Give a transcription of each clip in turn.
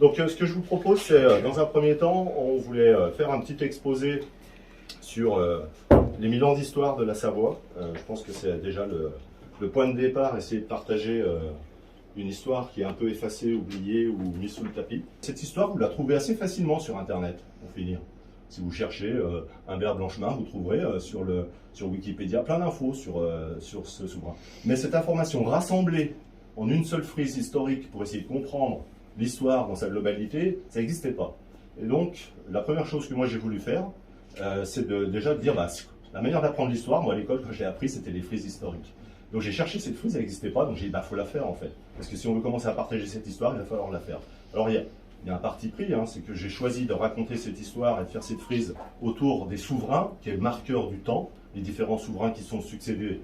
Donc ce que je vous propose, c'est dans un premier temps, on voulait faire un petit exposé sur les 1000 ans d'histoire de la Savoie. Je pense que c'est déjà le point de départ, essayer de partager une histoire qui est un peu effacée, oubliée ou mise sous le tapis. Cette histoire, vous la trouvez assez facilement sur Internet, pour finir. Si vous cherchez Humbert Blanchemin, vous trouverez sur Wikipédia plein d'infos sur ce souverain. Mais cette information rassemblée en une seule frise historique pour essayer de comprendre l'histoire dans sa globalité, ça n'existait pas. Et donc, la première chose que moi j'ai voulu faire, c'est déjà de dire, la manière d'apprendre l'histoire, moi à l'école, quand j'ai appris, c'était les frises historiques. Donc j'ai cherché cette frise, elle n'existait pas, donc j'ai dit, faut la faire en fait. Parce que si on veut commencer à partager cette histoire, il va falloir la faire. Alors il y a un parti pris, c'est que j'ai choisi de raconter cette histoire et de faire cette frise autour des souverains, qui est le marqueur du temps, les différents souverains qui sont succédés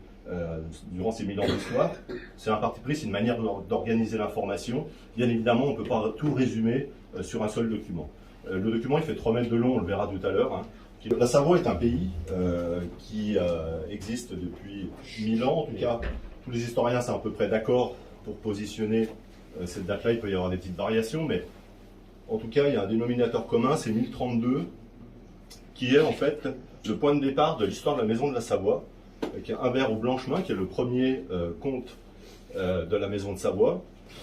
durant ces 1000 ans d'histoire. C'est un parti pris, c'est une manière d'organiser l'information. Bien évidemment, on ne peut pas tout résumer sur un seul document. Le document, il fait 3 mètres de long, on le verra tout à l'heure. La Savoie est un pays qui existe depuis 1000 ans, en tout cas, tous les historiens sont à peu près d'accord pour positionner cette date-là. Il peut y avoir des petites variations, mais en tout cas, il y a un dénominateur commun, c'est 1032, qui est en fait le point de départ de l'histoire de la maison de la Savoie, avec Humbert ou Blanchemin, qui est le premier comte de la maison de Savoie.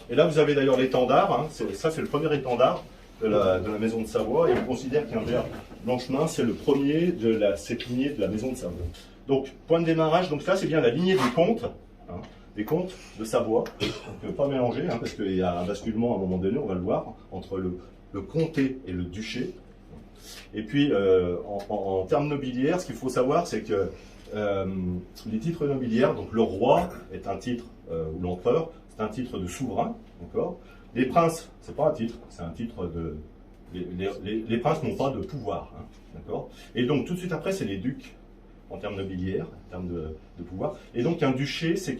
Et là, vous avez d'ailleurs l'étendard, ça c'est le premier étendard de la maison de Savoie, et on considère qu'Humbert Blanchemin, c'est le premier de cette lignée de la maison de Savoie. Donc, point de démarrage, donc ça c'est bien la lignée des comtes de Savoie. Donc, pas mélanger, parce qu'il y a un basculement à un moment donné, on va le voir, entre le comté et le duché. Et puis, en termes nobiliaires, ce qu'il faut savoir, c'est que les titres nobiliaires, donc le roi est un titre, ou l'empereur, c'est un titre de souverain, d'accord. Les princes, c'est pas un titre, c'est un titre de... Les princes n'ont pas de pouvoir, d'accord. Et donc, tout de suite après, c'est les ducs, en termes nobiliaires, en termes de pouvoir. Et donc, un duché, c'est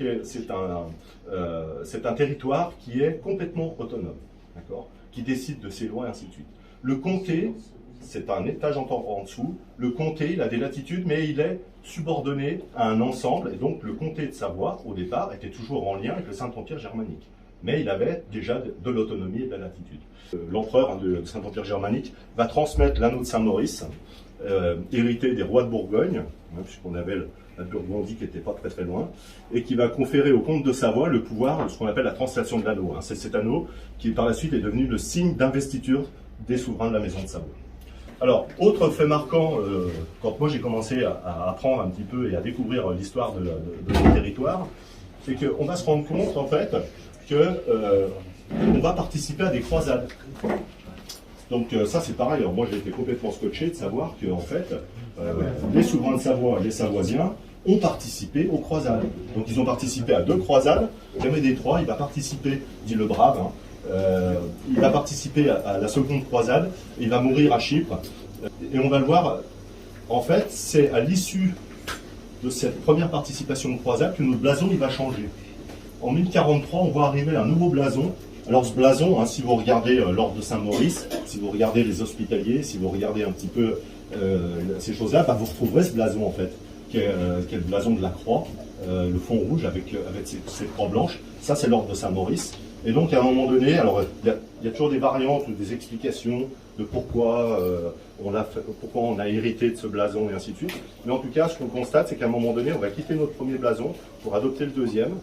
un territoire qui est complètement autonome, d'accord, qui décide de ses lois, et ainsi de suite. Le comté, c'est un étage en dessous. Le comté, il a des latitudes, mais il est subordonné à un ensemble. Et donc, le comté de Savoie, au départ, était toujours en lien avec le Saint-Empire germanique. Mais il avait déjà de l'autonomie et de la latitude. L'empereur de Saint-Empire germanique va transmettre l'anneau de Saint-Maurice, hérité des rois de Bourgogne, puisqu'on avait la Burgondie qui n'était pas très très loin, et qui va conférer au comte de Savoie le pouvoir de ce qu'on appelle la translation de l'anneau. C'est cet anneau qui par la suite est devenu le signe d'investiture des souverains de la maison de Savoie. Alors, autre fait marquant, quand moi j'ai commencé à apprendre un petit peu et à découvrir l'histoire de ce territoire, c'est qu'on va se rendre compte en fait qu'on va participer à des croisades. Donc ça c'est pareil, alors moi j'ai été complètement scotché de savoir que en fait, les souverains de Savoie, les Savoisiens, ont participé aux croisades. Donc ils ont participé à 2 croisades, jamais des 3, il va participer, dit le brave, il va participer à la seconde croisade, il va mourir à Chypre, et on va le voir, en fait c'est à l'issue de cette première participation de croisade que notre blason il va changer. En 1043, on voit arriver un nouveau blason. Alors ce blason, si vous regardez l'ordre de Saint-Maurice, si vous regardez les Hospitaliers, si vous regardez un petit peu ces choses-là, vous retrouverez ce blason en fait, qui est le blason de la croix, le fond rouge avec ces croix blanches. Ça c'est l'ordre de Saint-Maurice. Et donc à un moment donné, alors il y a toujours des variantes ou des explications de pourquoi on a hérité de ce blason et ainsi de suite. Mais en tout cas, ce qu'on constate, c'est qu'à un moment donné, on va quitter notre premier blason pour adopter le deuxième.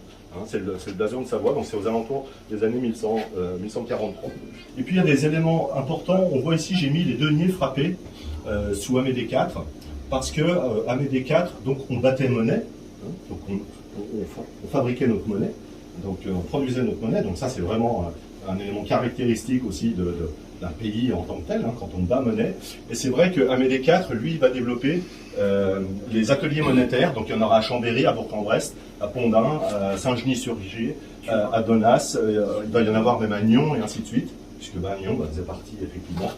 C'est le blason de Savoie, donc c'est aux alentours des années 1143. Et puis il y a des éléments importants. On voit ici, j'ai mis les deniers frappés sous Amédée IV, parce que Amédée IV, donc on battait monnaie, donc on fabriquait notre monnaie, donc on produisait notre monnaie. Donc ça, c'est vraiment un élément caractéristique aussi d'un pays en tant que tel, quand on bat monnaie. Et c'est vrai qu'Amédée IV, lui, il va développer les ateliers monétaires. Donc il y en aura à Chambéry, à Bourg-en-Bresse, à Pondin, à Saint-Genis-sur-Gier, à Donas, il va y en avoir même à Nyon et ainsi de suite, puisque Nyon faisait partie effectivement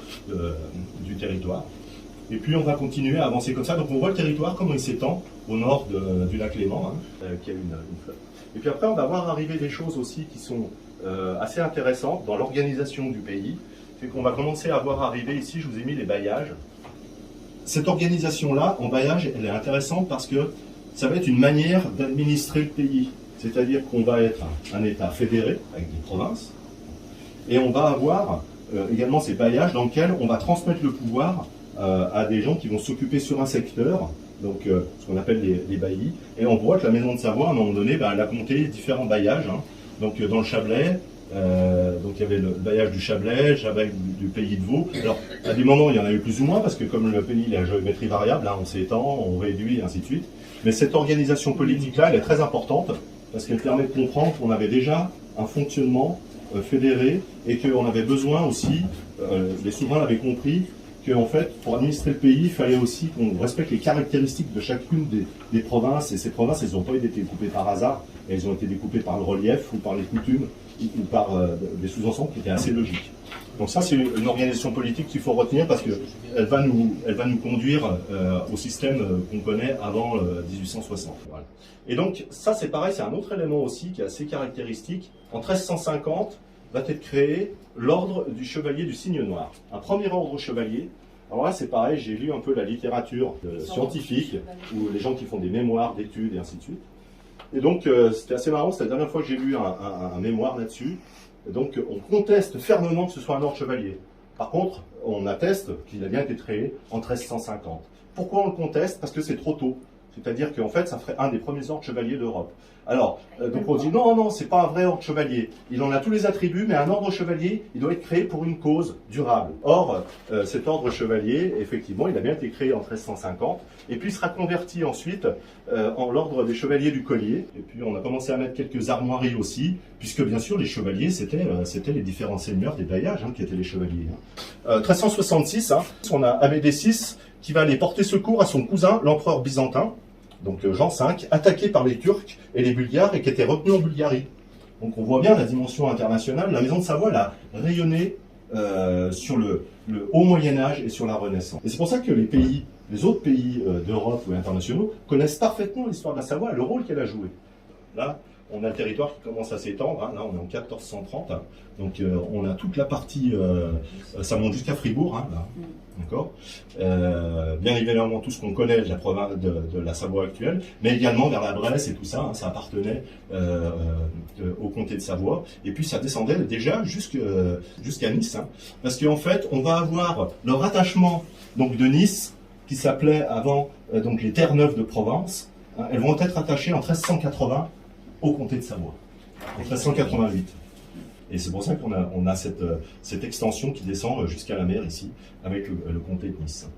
du territoire. Et puis on va continuer à avancer comme ça. Donc on voit le territoire, comment il s'étend au nord du lac Léman, qui a une flotte. Et puis après, on va voir arriver des choses aussi qui sont assez intéressantes dans l'organisation du pays. C'est qu'on va commencer à voir arriver ici, je vous ai mis les bailliages. Cette organisation-là, en bailliage, elle est intéressante parce que ça va être une manière d'administrer le pays. C'est-à-dire qu'on va être un État fédéré, avec des provinces, et on va avoir également ces bailliages dans lesquels on va transmettre le pouvoir à des gens qui vont s'occuper sur un secteur, donc ce qu'on appelle les baillis. Et on voit que la maison de Savoie, à un moment donné, elle a compté différents bailliages. Hein. Donc dans le Chablais, donc il y avait le bailliage du Chablais, le bailliage du pays de Vaud. Alors à des moments il y en a eu plus ou moins parce que comme le pays il a une géométrie variable, hein, on s'étend, on réduit et ainsi de suite. Mais cette organisation politique-là, elle est très importante parce qu'elle permet de comprendre qu'on avait déjà un fonctionnement fédéré et qu'on avait besoin aussi, les souverains l'avaient compris, qu'en fait, pour administrer le pays, il fallait aussi qu'on respecte les caractéristiques de chacune des provinces. Et ces provinces, elles n'ont pas été découpées par hasard, elles ont été découpées par le relief ou par les coutumes ou par des sous-ensembles qui étaient assez logiques. Donc ça, c'est une organisation politique qu'il faut retenir parce qu'elle va nous conduire au système qu'on connaît avant 1860. Voilà. Et donc, ça, c'est pareil, c'est un autre élément aussi qui est assez caractéristique. En 1350, va être créé l'ordre du chevalier du cygne noir. Un premier ordre chevalier. Alors là, c'est pareil, j'ai lu un peu la littérature scientifique, ou les gens qui font des mémoires d'études et ainsi de suite. Et donc, c'était assez marrant, c'est la dernière fois que j'ai lu un mémoire là-dessus. Donc, on conteste fermement que ce soit un ordre chevalier. Par contre, on atteste qu'il a bien été créé en 1350. Pourquoi on le conteste? Parce que c'est trop tôt. C'est-à-dire qu'en fait, ça ferait un des premiers ordres chevaliers d'Europe. Alors, donc on dit non, c'est pas un vrai ordre chevalier. Il en a tous les attributs, mais un ordre chevalier, il doit être créé pour une cause durable. Or, cet ordre chevalier, effectivement, il a bien été créé en 1350, et puis il sera converti ensuite en l'ordre des chevaliers du collier. Et puis on a commencé à mettre quelques armoiries aussi, puisque bien sûr les chevaliers, c'était les différents seigneurs des bailliages qui étaient les chevaliers. 1366, on a Amédée VI qui va aller porter secours à son cousin, l'empereur byzantin, donc Jean V, attaqué par les Turcs et les Bulgares et qui était retenu en Bulgarie. Donc on voit bien la dimension internationale. La maison de Savoie elle a rayonné sur le haut Moyen-Âge et sur la Renaissance. Et c'est pour ça que les autres pays d'Europe ou internationaux connaissent parfaitement l'histoire de la Savoie et le rôle qu'elle a joué. Là, on a le territoire qui commence à s'étendre. Là, on est en 1430. Donc on a toute la partie, ça monte jusqu'à Fribourg, là. D'accord. Bien évidemment tout ce qu'on connaît de la province de la Savoie actuelle, mais également vers la Bresse et tout ça, ça appartenait au comté de Savoie. Et puis ça descendait déjà jusqu'à Nice, parce qu'en fait on va avoir le rattachement donc de Nice qui s'appelait avant donc les Terres Neuves de Provence. Elles vont être attachées en 1380 au comté de Savoie, en 1388. Et c'est pour ça qu'on a cette extension qui descend jusqu'à la mer ici, avec le comté de Nice.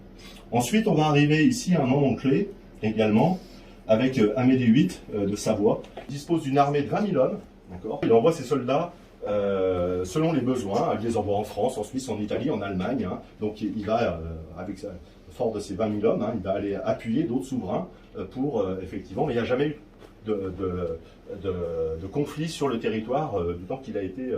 Ensuite, on va arriver ici à un moment clé, également, avec Amédée VIII de Savoie. Il dispose d'une armée de 20 000 hommes, d'accord. Il envoie ses soldats selon les besoins, il les envoie en France, en Suisse, en Italie, en Allemagne. Donc il va, fort de ces 20 000 hommes, il va aller appuyer d'autres souverains pour, effectivement, mais il n'y a jamais eu de conflit sur le territoire du temps qu'il a été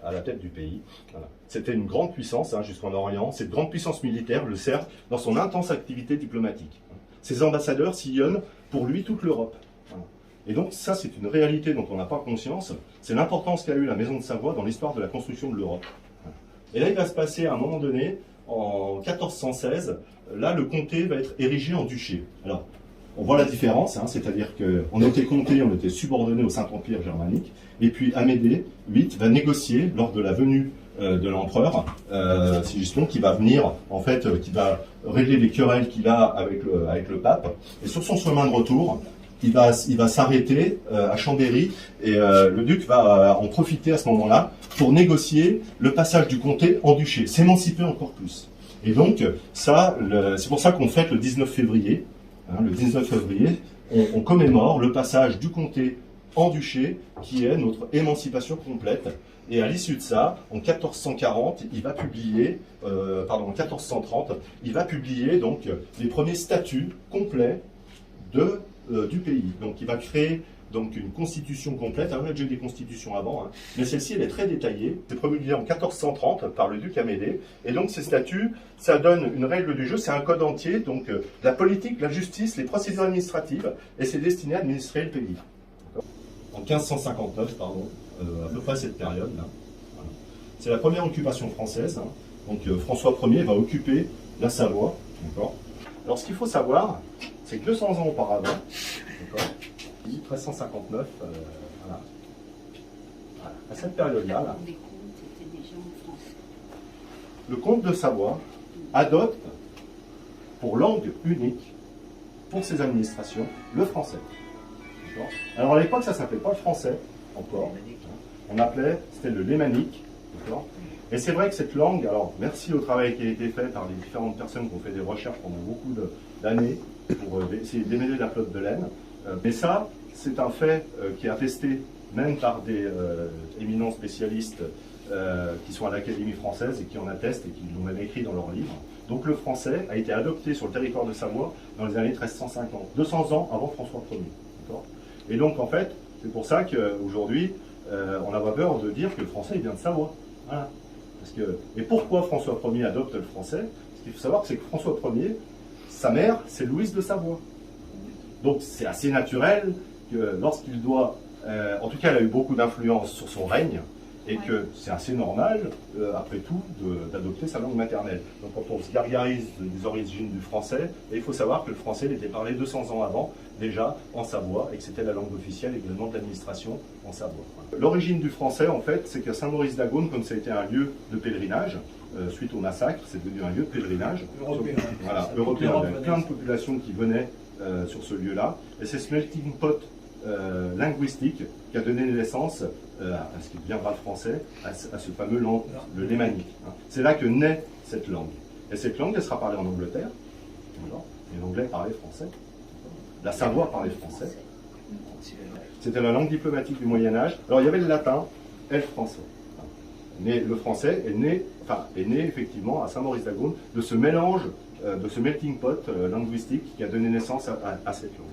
à la tête du pays. Voilà. C'était une grande puissance jusqu'en Orient, cette grande puissance militaire le sert dans son intense activité diplomatique. Ses ambassadeurs sillonnent pour lui toute l'Europe. Voilà. Et donc ça c'est une réalité dont on n'a pas conscience, c'est l'importance qu'a eu la Maison de Savoie dans l'histoire de la construction de l'Europe. Voilà. Et là il va se passer à un moment donné, en 1416, là le comté va être érigé en duché. Alors, on voit la différence, c'est-à-dire qu'on était comté, on était subordonné au Saint-Empire germanique, et puis Amédée VIII va négocier lors de la venue de l'empereur, Sigismond, qui va venir, en fait, qui va régler les querelles qu'il a avec le pape, et sur son chemin de retour, il va s'arrêter à Chambéry, et le duc va en profiter à ce moment-là pour négocier le passage du comté en duché, s'émanciper encore plus. Et donc, ça, c'est pour ça qu'on fête le 19 février, le 19 février, on commémore le passage du comté en duché, qui est notre émancipation complète. Et à l'issue de ça, en 1440, il va publier, en 1430, il va publier donc les premiers statuts complets du pays. Donc il va créer donc une constitution complète. On a déjà eu des constitutions avant, mais celle-ci elle est très détaillée. C'est promulgué en 1430 par le duc Amédée. Et donc ces statuts, ça donne une règle du jeu, c'est un code entier, donc la politique, la justice, les procédures administratives, et c'est destiné à administrer le pays. En 1559, à peu près cette période-là. Voilà. C'est la première occupation française. Donc François Ier va occuper la Savoie. Alors ce qu'il faut savoir, c'est que 200 ans auparavant, 1359, voilà. À cette période-là, le comte de Savoie adopte pour langue unique, pour ses administrations, le français. Alors à l'époque, ça ne s'appelait pas le français encore. On appelait, c'était le lémanique. Et c'est vrai que cette langue, alors merci au travail qui a été fait par les différentes personnes qui ont fait des recherches pendant beaucoup d'années pour essayer de démêler la flotte de laine. Mais ça, c'est un fait qui est attesté même par des éminents spécialistes qui sont à l'Académie française et qui en attestent et qui l'ont même écrit dans leurs livres. Donc le français a été adopté sur le territoire de Savoie dans les années 1350, 200 ans avant François Ier. Et donc en fait, c'est pour ça qu'aujourd'hui, on n'a pas peur de dire que le français vient de Savoie. Voilà. Et pourquoi François Ier adopte le français? Ce qu'il faut savoir, c'est que François Ier, sa mère, c'est Louise de Savoie. Donc c'est assez naturel que lorsqu'il doit, en tout cas elle a eu beaucoup d'influence sur son règne, et que c'est assez normal, après tout, d'adopter sa langue maternelle. Donc quand on se gargarise des origines du français, il faut savoir que le français était parlé 200 ans avant, déjà en Savoie, et que c'était la langue officielle également de l'administration en Savoie. L'origine du français, en fait, c'est qu'à Saint-Maurice-d'Agone, comme ça a été un lieu de pèlerinage, suite au massacre, c'est devenu un lieu de pèlerinage. Européen. Voilà, européen. Il y avait plein de populations qui venaient sur ce lieu-là. Et c'est ce melting pot linguistique qui a donné naissance à ce qui deviendra le français, à ce fameux langue, le lémanique. C'est là que naît cette langue. Et cette langue, elle sera parlée en Angleterre, et l'anglais parlait français. La Savoie parlait français. C'était la langue diplomatique du Moyen-Âge. Alors il y avait le latin et le français. Mais le français est né effectivement à Saint-Maurice-d'Agone de ce mélange, de ce melting pot linguistique qui a donné naissance à cette langue.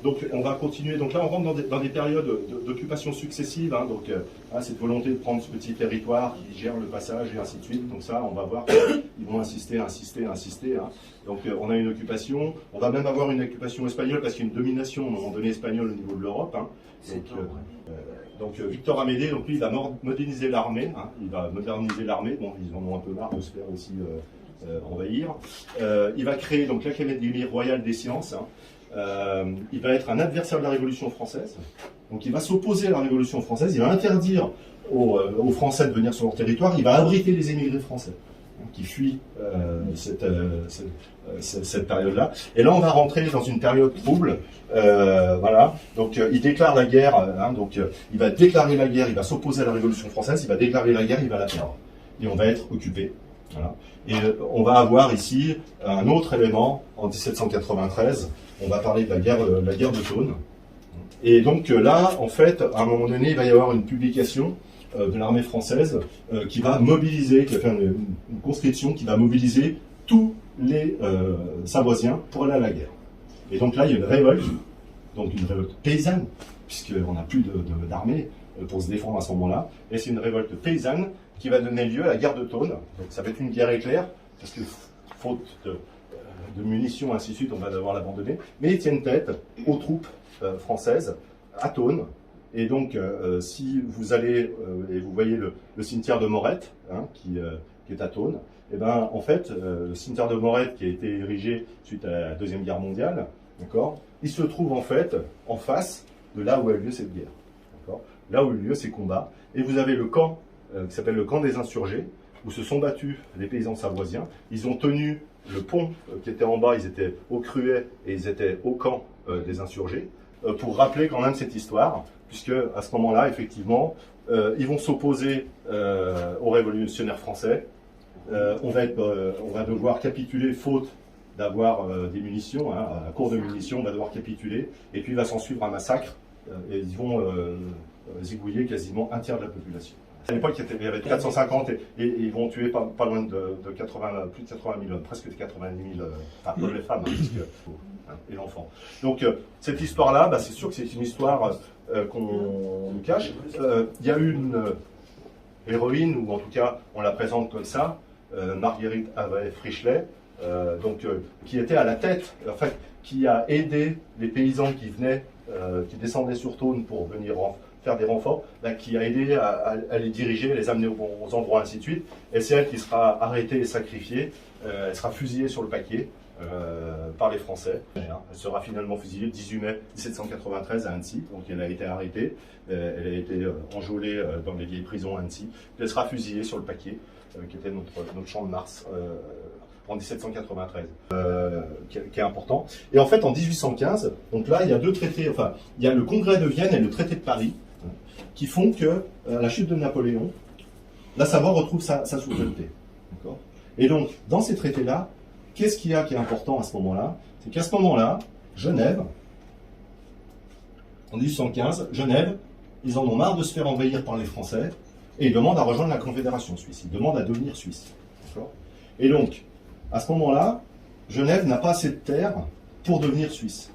Donc on va continuer. Donc là on rentre dans des périodes d'occupation successives. Donc cette volonté de prendre ce petit territoire qui gère le passage et ainsi de suite. Donc ça on va voir qu'ils vont insister. Donc on a une occupation. On va même avoir une occupation espagnole parce qu'il y a une domination à un moment donné espagnole au niveau de l'Europe. Donc Victor Amédée, donc lui il va moderniser l'armée. Il va moderniser l'armée. Bon, ils en ont un peu marre de se faire aussi envahir. Il va créer donc l'Académie royale des sciences. Il va être un adversaire de la Révolution française, donc il va s'opposer à la Révolution française, il va interdire aux Français de venir sur leur territoire, il va abriter les émigrés français qui fuient cette période-là. Et là on va rentrer dans une période trouble, voilà. Donc il déclare la guerre, donc il va déclarer la guerre, il va s'opposer à la Révolution française, il va déclarer la guerre, il va la perdre. Et on va être occupé. Voilà. Et on va avoir ici un autre élément en 1793. On va parler de la guerre de Thônes. Et donc là, en fait, à un moment donné, il va y avoir une publication de l'armée française qui va mobiliser, qui va faire une conscription qui va mobiliser tous les Savoisiens pour aller à la guerre. Et donc là, il y a une révolte paysanne, puisqu'on n'a plus d'armée pour se défendre à ce moment-là. Et c'est une révolte paysanne qui va donner lieu à la guerre de Thônes. Donc ça va être une guerre éclair, parce que faute de munitions, ainsi de suite, on va devoir l'abandonner. Mais ils tiennent tête aux troupes françaises à Thônes. Et donc, si vous allez et vous voyez le cimetière de Morette, qui est à Thônes, et ben en fait, le cimetière de Morette qui a été érigé suite à la Deuxième Guerre mondiale, d'accord, il se trouve en fait en face de là où a eu lieu cette guerre, d'accord, là où a eu lieu ces combats. Et vous avez le camp qui s'appelle le camp des insurgés, où se sont battus les paysans savoisiens. Ils ont tenu le pont qui était en bas, ils étaient au Cruet et ils étaient au camp des insurgés, pour rappeler quand même cette histoire, puisque à ce moment-là, effectivement, ils vont s'opposer aux révolutionnaires français. On va devoir capituler faute d'avoir des munitions, à court de munitions, on va devoir capituler, et puis il va s'en suivre un massacre, et ils vont zigouiller quasiment un tiers de la population. À l'époque, il y avait 450 et ils vont tuer pas loin de 80, plus de 80 000 hommes, presque 90 000, hommes et femmes, et enfants. Donc, cette histoire-là, c'est sûr que c'est une histoire qu'on nous cache. Il y a une héroïne, ou en tout cas, on la présente comme ça, Marguerite Avet-Frischlet, qui était à la tête, en fait, qui a aidé les paysans qui venaient, qui descendaient sur Thônes pour venir faire des renforts, qui a aidé à les diriger, à les amener aux bons endroits, ainsi de suite. Et c'est elle qui sera arrêtée et sacrifiée. Elle sera fusillée sur le Paquier. par les Français. Elle sera finalement fusillée le 18 mai 1793 à Annecy, donc elle a été arrêtée, elle a été enjôlée dans les vieilles prisons à Annecy, puis elle sera fusillée sur le Paquier, qui était notre champ de Mars en 1793, qui est important. Et en fait, en 1815, donc là, il y a deux traités, enfin, il y a le Congrès de Vienne et le traité de Paris, qui font que, à la chute de Napoléon, la Savoie retrouve sa souveraineté. Et donc, dans ces traités-là, qu'est-ce qu'il y a qui est important à ce moment-là? C'est qu'à ce moment-là, Genève, en 1815, Genève, ils en ont marre de se faire envahir par les Français, et ils demandent à rejoindre la Confédération suisse, ils demandent à devenir suisse. Et donc, à ce moment-là, Genève n'a pas assez de terre pour devenir suisse.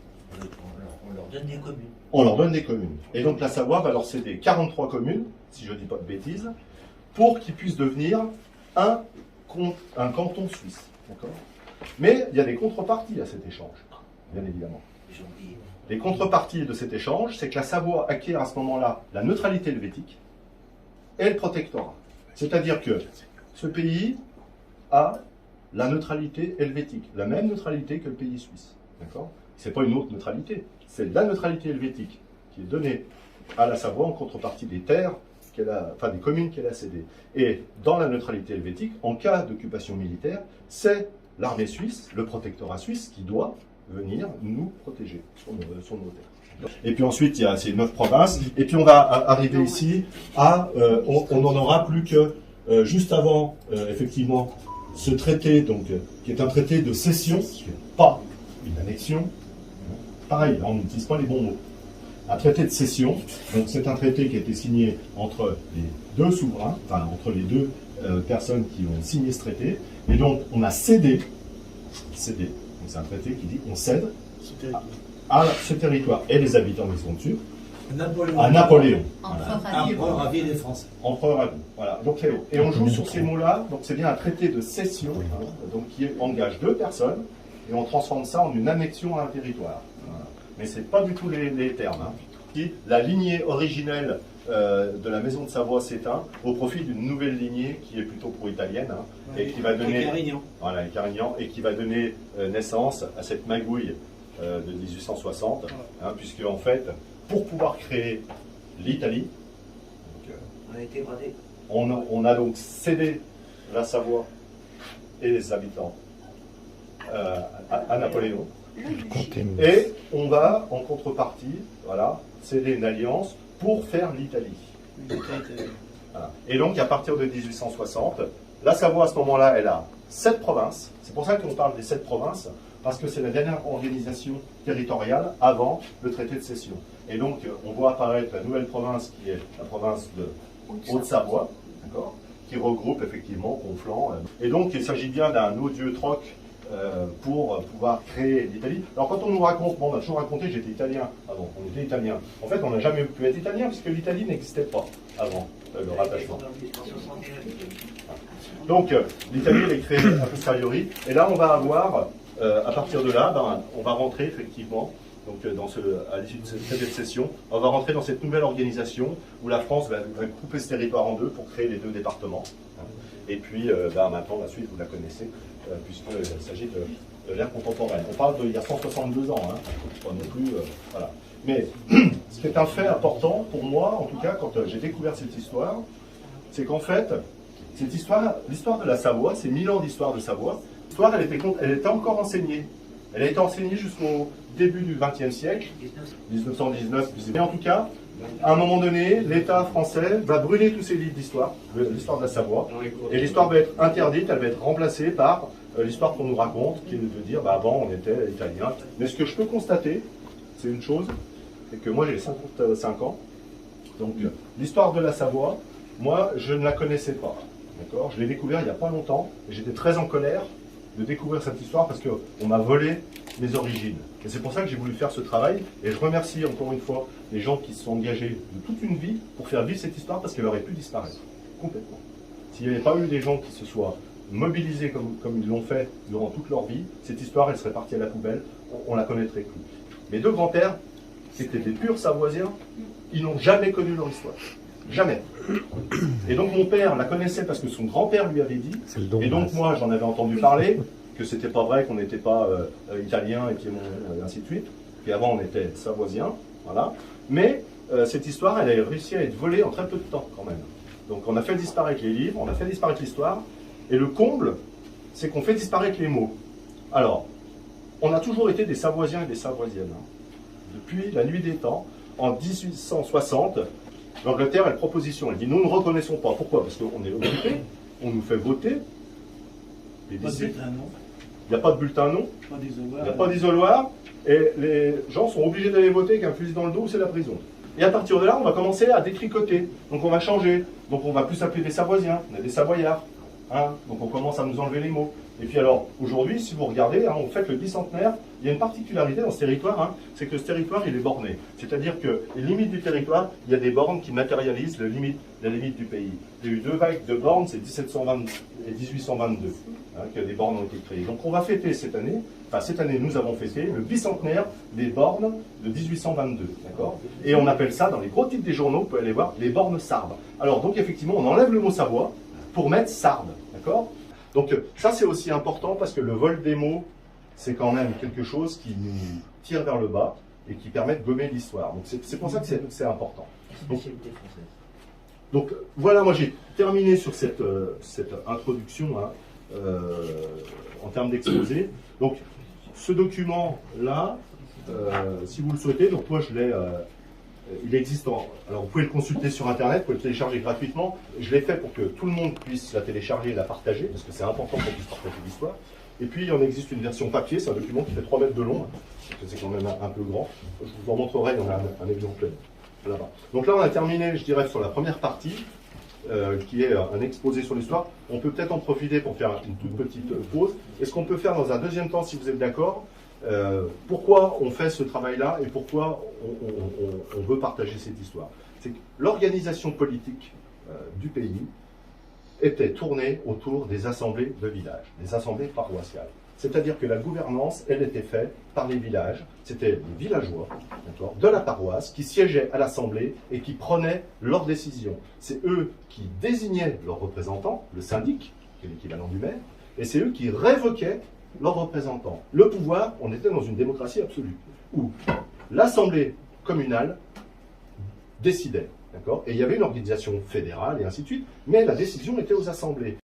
On leur donne des communes. On leur donne des communes. Et donc la Savoie va leur céder 43 communes, si je ne dis pas de bêtises, pour qu'ils puissent devenir un canton suisse. Mais il y a des contreparties à cet échange, bien évidemment. Les contreparties de cet échange, c'est que la Savoie acquiert à ce moment-là la neutralité helvétique et le protectorat. C'est-à-dire que ce pays a la neutralité helvétique, la même neutralité que le pays suisse. D'accord ? C'est pas une autre neutralité, c'est la neutralité helvétique qui est donnée à la Savoie en contrepartie des terres enfin des communes qu'elle a cédées. Et dans la neutralité helvétique, en cas d'occupation militaire, c'est l'armée suisse, le protectorat suisse, qui doit venir nous protéger sur nos terres. Et puis ensuite, il y a ces 9 provinces, et puis on va arriver ici à, on n'en aura plus que juste avant, effectivement, ce traité, donc, qui est un traité de cession, pas une annexion. Pareil, on n'utilise pas les bons mots. Un traité de cession, donc c'est un traité qui a été signé entre les deux souverains, enfin entre les deux personnes qui ont signé ce traité, et donc on a cédé, donc c'est un traité qui dit qu'on cède à ce territoire et les habitants qui sont dessus, à Napoléon. Empereur à vie des Français. Empereur à vie, voilà. Donc, et on joue sur ces mots-là, donc c'est bien un traité de cession, donc qui engage deux personnes, et on transforme ça en une annexion à un territoire. Voilà. Mais ce n'est pas du tout les termes. La lignée originelle de la maison de Savoie s'éteint au profit d'une nouvelle lignée qui est plutôt pro-italienne et qui va donner Carignan, et qui va donner naissance à cette magouille de 1860, puisque en fait, pour pouvoir créer l'Italie, on a donc cédé la Savoie et les habitants à Napoléon. Et on va, en contrepartie, céder une alliance pour faire l'Italie. Voilà. Et donc, à partir de 1860, la Savoie, à ce moment-là, elle a 7 provinces. C'est pour ça qu'on parle des 7 provinces, parce que c'est la dernière organisation territoriale avant le traité de cession. Et donc, on voit apparaître la nouvelle province, qui est la province de Haute-Savoie, qui regroupe effectivement Conflans. Et donc, il s'agit bien d'un odieux troc pour pouvoir créer l'Italie. Alors quand on nous raconte, on a toujours raconté j'étais italien avant, on était italien. En fait, on n'a jamais pu être italien puisque l'Italie n'existait pas avant le rattachement. Donc l'Italie elle est créée a posteriori, et là on va avoir, à partir de là, on va rentrer effectivement, donc à l'issue de cette traité de cession, on va rentrer dans cette nouvelle organisation où la France va couper ce territoire en deux pour créer les 2 départements. Et puis maintenant la suite vous la connaissez, puisqu'il s'agit de l'ère contemporaine. On parle d'il y a 162 ans, pas non plus, voilà. Mais ce qui est un fait important pour moi, en tout cas, quand j'ai découvert cette histoire, c'est qu'en fait, cette histoire, l'histoire de la Savoie, c'est 1000 ans d'histoire de Savoie. L'histoire, elle était encore enseignée. Elle a été enseignée jusqu'au début du XXe siècle, 1919. Mais en tout cas, à un moment donné, l'État français va brûler tous ces livres d'histoire, l'histoire de la Savoie, et l'histoire va être interdite, elle va être remplacée par l'histoire qu'on nous raconte, qui est de dire, avant on était italien. Mais ce que je peux constater, c'est une chose, c'est que moi j'ai 55 ans, donc l'histoire de la Savoie, moi je ne la connaissais pas, d'accord ? Je l'ai découvert il n'y a pas longtemps, et j'étais très en colère de découvrir cette histoire parce qu'on m'a volé mes origines. Et c'est pour ça que j'ai voulu faire ce travail, et je remercie encore une fois les gens qui se sont engagés de toute une vie pour faire vivre cette histoire parce qu'elle aurait pu disparaître, complètement. S'il n'y avait pas eu des gens qui se soient mobilisés comme ils l'ont fait durant toute leur vie, cette histoire elle serait partie à la poubelle, on la connaîtrait plus. Mes 2 grands-pères, c'était des purs Savoisiens, ils n'ont jamais connu leur histoire. Jamais. Et donc mon père la connaissait parce que son grand-père lui avait dit, et donc moi j'en avais entendu parler, que c'était pas vrai qu'on n'était pas italien et piémontais, et ainsi de suite. Puis avant, on était savoisien, voilà. Mais cette histoire, elle a réussi à être volée en très peu de temps, quand même. Donc on a fait disparaître les livres, on a fait disparaître l'histoire, et le comble, c'est qu'on fait disparaître les mots. Alors, on a toujours été des Savoisiens et des Savoisiennes. Hein. Depuis la nuit des temps, en 1860, l'Angleterre a une proposition. Elle dit, nous ne reconnaissons pas. Pourquoi? Parce qu'on est occupé, on nous fait voter. Il n'y a pas de bulletin non, il n'y a pas d'isoloir, et les gens sont obligés d'aller voter avec un fusil dans le dos, c'est la prison. Et à partir de là, on va commencer à détricoter. Donc on va changer. Donc on va plus s'appeler des Savoisiens, on est des Savoyards. Hein, donc on commence à nous enlever les mots. Et puis alors, aujourd'hui, si vous regardez, hein, on fête le bicentenaire, il y a une particularité dans ce territoire, hein, c'est que ce territoire, il est borné. C'est-à-dire que les limites du territoire, il y a des bornes qui matérialisent les limites du pays. Il y a eu 2 vagues de bornes, c'est 1720 et 1822, hein, que des bornes ont été créées. Donc on va fêter cette année, nous avons fêté le bicentenaire des bornes de 1822, d'accord? Et on appelle ça, dans les gros titres des journaux, vous pouvez aller voir, les bornes sardes. Alors donc effectivement, on enlève le mot Savoie pour mettre sarde, d'accord? Donc ça c'est aussi important parce que le vol des mots, c'est quand même quelque chose qui nous tire vers le bas et qui permet de gommer l'histoire. Donc c'est pour ça que c'est important. Donc voilà, moi j'ai terminé sur cette introduction hein, en termes d'exposé. Donc ce document-là, si vous le souhaitez, donc moi je l'ai... il existe alors vous pouvez le consulter sur internet, vous pouvez le télécharger gratuitement. Je l'ai fait pour que tout le monde puisse la télécharger et la partager, parce que c'est important qu'on puisse partager l'histoire. Et puis il en existe une version papier, c'est un document qui fait 3 mètres de long, c'est quand même un peu grand. Je vous en montrerai, il y en a un exemplaire là-bas. Donc là on a terminé, je dirais, sur la première partie, qui est un exposé sur l'histoire. On peut peut-être en profiter pour faire une toute petite pause. Et ce qu'on peut faire dans un deuxième temps, si vous êtes d'accord, pourquoi on fait ce travail-là et pourquoi on veut partager cette histoire. C'est que l'organisation politique du pays était tournée autour des assemblées de village, des assemblées paroissiales. C'est-à-dire que la gouvernance, elle était faite par les villages, c'était les villageois de la paroisse qui siégeaient à l'assemblée et qui prenaient leurs décisions. C'est eux qui désignaient leurs représentants, le syndic, qui est l'équivalent du maire, et c'est eux qui révoquaient leurs représentants. Le pouvoir, on était dans une démocratie absolue, où l'assemblée communale décidait, d'accord? Et il y avait une organisation fédérale et ainsi de suite, mais la décision était aux assemblées.